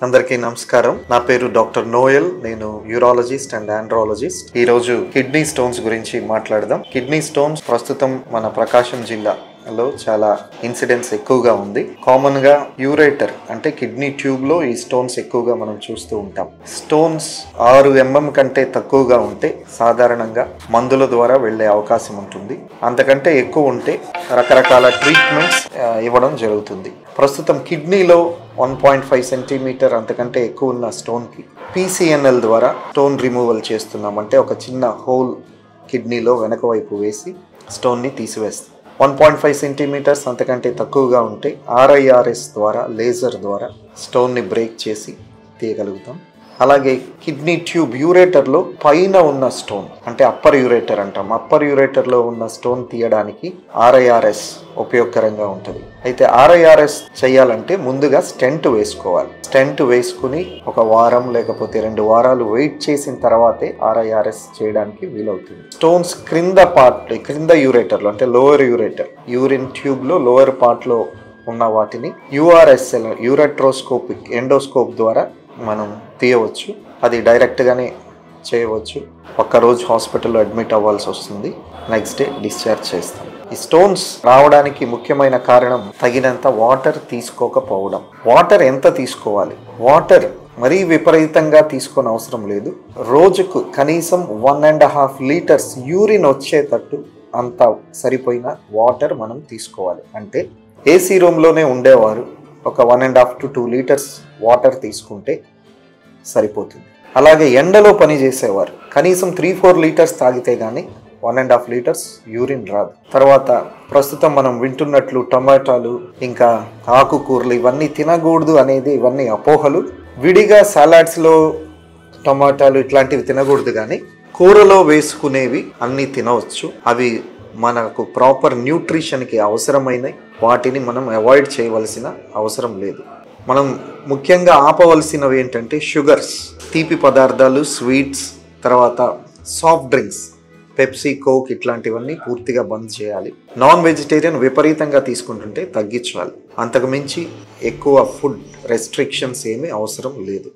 అందరికీ నమస్కారం. నా పేరు డాక్టర్ నోయల్. నేను యూరాలజిస్ట్ అండ్ ఆండ్రాలజిస్ట్. ఈ రోజు కిడ్నీ స్టోన్స్ గురించి మాట్లాడదాం. కిడ్నీ స్టోన్స్ ప్రస్తుతం మన ప్రకాశం జిల్లాలో చాలా ఇన్సిడెంట్స్ ఎక్కువగా ఉంది. కామన్ గా యూరేటర్ అంటే కిడ్నీ ట్యూబ్ లో ఈ స్టోన్స్ ఎక్కువగా మనం చూస్తూ ఉంటాం. స్టోన్స్ 6 mm కంటే తక్కువగా ఉంటే సాధారణంగా మందుల ద్వారా వెళ్లే అవకాశం ఉంటుంది. అంతకంటే ఎక్కువ ఉంటే రకరకాల ట్రీట్మెంట్స్ ఇవ్వడం జరుగుతుంది. ప్రస్తుతం కిడ్నీలో 1.5 సెంటీమీటర్ అంతకంటే ఎక్కువ ఉన్న స్టోన్కి PCNL ద్వారా స్టోన్ రిమూవల్ చేస్తున్నాం. అంటే ఒక చిన్న హోల్ కిడ్నీలో వెనక వైపు వేసి స్టోన్ని తీసివేస్తాం. 1.5 సెంటీమీటర్స్ అంతకంటే తక్కువగా ఉంటే RIRS ద్వారా లేజర్ ద్వారా స్టోన్ని బ్రేక్ చేసి తీయగలుగుతాం. అలాగే కిడ్నీ ట్యూబ్ యూరేటర్లో పైన ఉన్న స్టోన్ అంటే అప్పర్ యూరేటర్ అంటాం. అప్పర్ యూరేటర్లో ఉన్న స్టోన్ తీయడానికి RIRS ఉపయోగకరంగా ఉంటుంది. అయితే RIRS చేయాలంటే ముందుగా స్టెంట్ వేసుకోవాలి. స్టెంట్ వేసుకుని ఒక వారం లేకపోతే 2 వారాలు వెయిట్ చేసిన తర్వాతే RIRS చేయడానికి వీలవుతుంది. స్టోన్స్ క్రింద యూరేటర్లో అంటే లోవర్ యూరేటర్ యూరిన్ ట్యూబ్లో లోవర్ పార్ట్లో ఉన్న వాటిని URSL యూరెట్రోస్కోపిక్ ఎండోస్కోప్ ద్వారా మనం తీయవచ్చు. అది డైరెక్ట్గానే చేయవచ్చు. ఒక్కరోజు హాస్పిటల్లో అడ్మిట్ అవ్వాల్సి వస్తుంది. నెక్స్ట్ డే డిశ్చార్జ్ చేస్తాం. ఈ స్టోన్స్ రావడానికి ముఖ్యమైన కారణం తగినంత వాటర్ తీసుకోకపోవడం. వాటర్ ఎంత తీసుకోవాలి? వాటర్ మరీ విపరీతంగా తీసుకొని అవసరం లేదు. రోజుకు కనీసం 1.5 లీటర్స్ యూరిన్ వచ్చేటట్టు అంత సరిపోయిన వాటర్ మనం తీసుకోవాలి. అంటే AC రూమ్లోనే ఉండేవారు ఒక 1.5 to 2 లీటర్స్ వాటర్ తీసుకుంటే సరిపోతుంది. అలాగే ఎండలో పని చేసేవారు కనీసం 3-4 లీటర్స్ తాగితే కానీ 1.5 లీటర్స్ యూరిన్ రాదు. తర్వాత ప్రస్తుతం మనం వింటున్నట్లు టమాటాలు ఇంకా ఆకుకూరలు ఇవన్నీ తినకూడదు అనేది ఇవన్నీ అపోహలు. విడిగా సలాడ్స్లో టమాటాలు ఇట్లాంటివి తినకూడదు, కానీ కూరలో వేసుకునేవి అన్నీ తినవచ్చు. అవి మనకు ప్రాపర్ న్యూట్రిషన్కి అవసరమైనవి. వాటిని మనం అవాయిడ్ చేయవలసిన అవసరం లేదు. మనం ముఖ్యంగా ఆపవలసినవి ఏంటంటే షుగర్స్, తీపి పదార్థాలు, స్వీట్స్, తర్వాత సాఫ్ట్ డ్రింక్స్, పెప్సీ, కోక్ ఇట్లాంటివన్నీ పూర్తిగా బంద్ చేయాలి. నాన్ వెజిటేరియన్ విపరీతంగా తీసుకుంటుంటే తగ్గించాలి. అంతకు మించి ఎక్కువ ఫుడ్ రెస్ట్రిక్షన్స్ ఏమీ అవసరం లేదు.